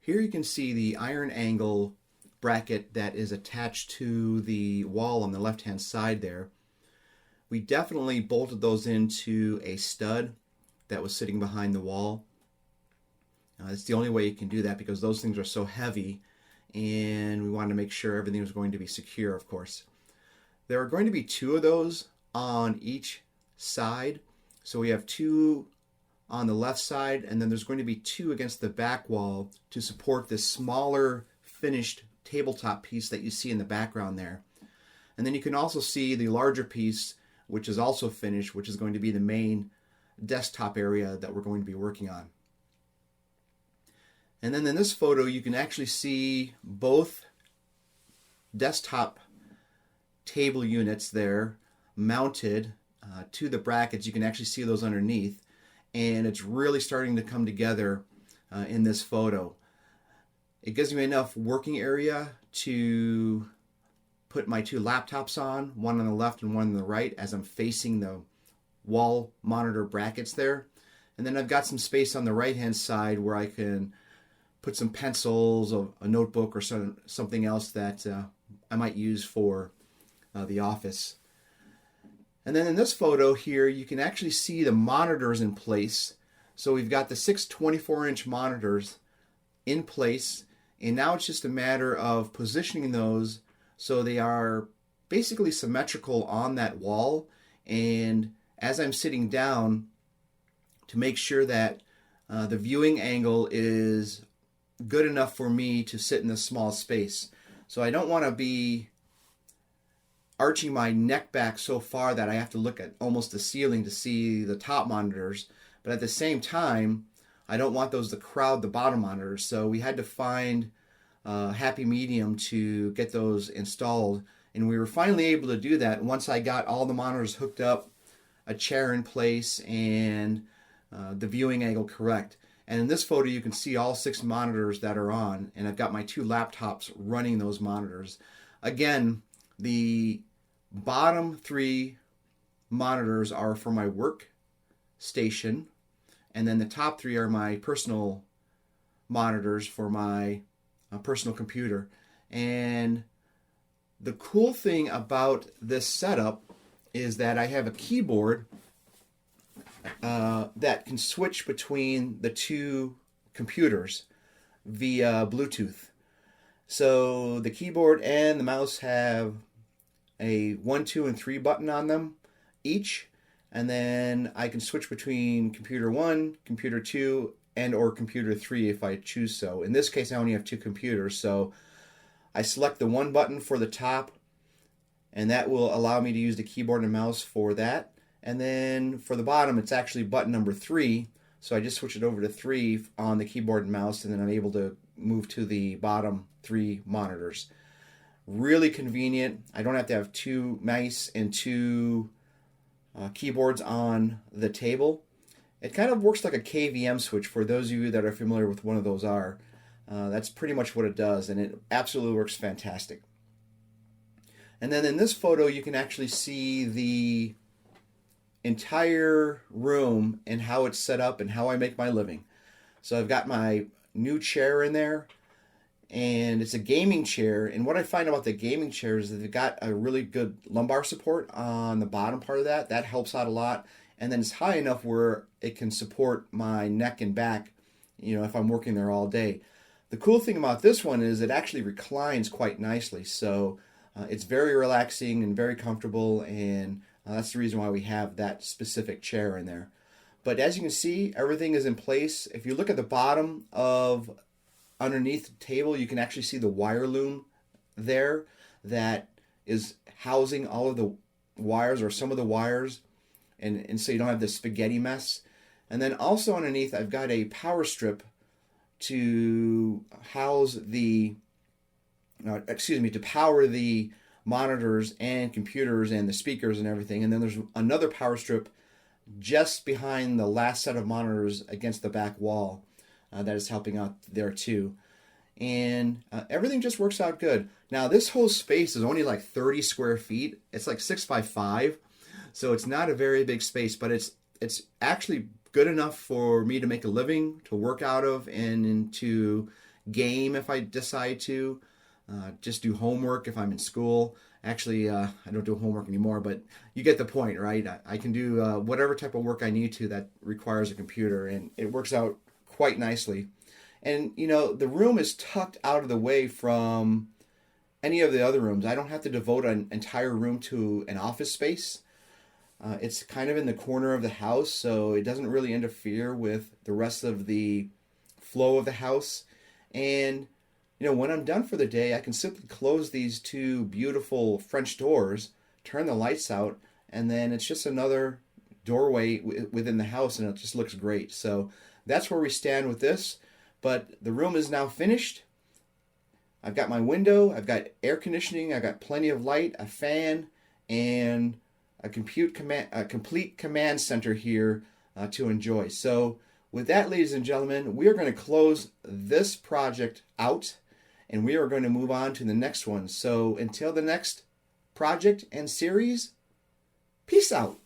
Here you can see the iron angle bracket that is attached to the wall on the left hand side there. We definitely bolted those into a stud that was sitting behind the wall. It's the only way you can do that because those things are so heavy, and we wanted to make sure everything was going to be secure, of course. There are going to be two of those on each side. So we have two on the left side, and then there's going to be two against the back wall to support this smaller finished tabletop piece that you see in the background there. And then you can also see the larger piece, which is also finished, which is going to be the main desktop area that we're going to be working on. And then in this photo, you can actually see both desktop table units there mounted to the brackets. You can actually see those underneath, and it's really starting to come together in this photo. It gives me enough working area to put my two laptops on, one on the left and one on the right, as I'm facing the wall monitor brackets there. And then I've got some space on the right hand side where I can put some pencils, a notebook, or something else that I might use for the office. And then in this photo here, you can actually see the monitors in place. So we've got the 6 24-inch monitors in place, and now it's just a matter of positioning those so they are basically symmetrical on that wall. And as I'm sitting down, to make sure that the viewing angle is good enough for me to sit in this small space. So I don't want to be arching my neck back so far that I have to look at almost the ceiling to see the top monitors, but at the same time I don't want those to crowd the bottom monitors. So we had to find a happy medium to get those installed, and we were finally able to do that once I got all the monitors hooked up, a chair in place, and the viewing angle correct. And in this photo you can see all 6 monitors that are on, and I've got my 2 laptops running those monitors. Again, the bottom 3 monitors are for my work station, and then the top 3 are my personal monitors for my personal computer. And the cool thing about this setup is that I have a keyboard that can switch between the 2 computers via Bluetooth. So the keyboard and the mouse have a 1, 2, and 3 button on them each, and then I can switch between computer 1, computer 2, and or computer 3 if I choose so. In this case I only have 2 computers, so I select the 1 button for the top, and that will allow me to use the keyboard and mouse for that. And then for the bottom, it's actually button number 3, so I just switch it over to 3 on the keyboard and mouse, and then I'm able to move to the bottom 3 monitors. Really convenient. I don't have to have 2 mice and 2 keyboards on the table. It kind of works like a KVM switch for those of you that are familiar with one of those are. That's pretty much what it does, and it absolutely works fantastic. And then in this photo you can actually see the entire room and how it's set up and how I make my living. So I've got my new chair in there, and it's a gaming chair, and what I find about the gaming chair is that they've got a really good lumbar support on the bottom part of that. That helps out a lot, and then it's high enough where it can support my neck and back, if I'm working there all day. The cool thing about this one is it actually reclines quite nicely, so it's very relaxing and very comfortable, and that's the reason why we have that specific chair in there. But as you can see, everything is in place. If you look at the bottom of underneath the table, you can actually see the wire loom there that is housing all of the wires, or some of the wires, and so you don't have this spaghetti mess. And then also underneath I've got a power strip to house the to power the monitors and computers and the speakers and everything. And then there's another power strip just behind the last set of monitors against the back wall that is helping out there too. And everything just works out good. Now this whole space is only like 30 square feet. It's like 6 by 5, so it's not a very big space, but it's actually good enough for me to make a living, to work out of, and to game if I decide to, just do homework if I'm in school. Actually, I don't do homework anymore, but you get the point, right? I can do whatever type of work I need to that requires a computer, and it works out quite nicely. And, you know, the room is tucked out of the way from any of the other rooms. I don't have to devote an entire room to an office space. It's kind of in the corner of the house, so it doesn't really interfere with the rest of the flow of the house. And, you know, when I'm done for the day, I can simply close these two beautiful French doors, turn the lights out, and then it's just another doorway within the house, and it just looks great. So that's where we stand with this. But the room is now finished. I've got my window, I've got air conditioning, I've got plenty of light, a fan, and a complete command center here to enjoy. So with that, ladies and gentlemen, we are going to close this project out, and we are going to move on to the next one. So until the next project and series, peace out.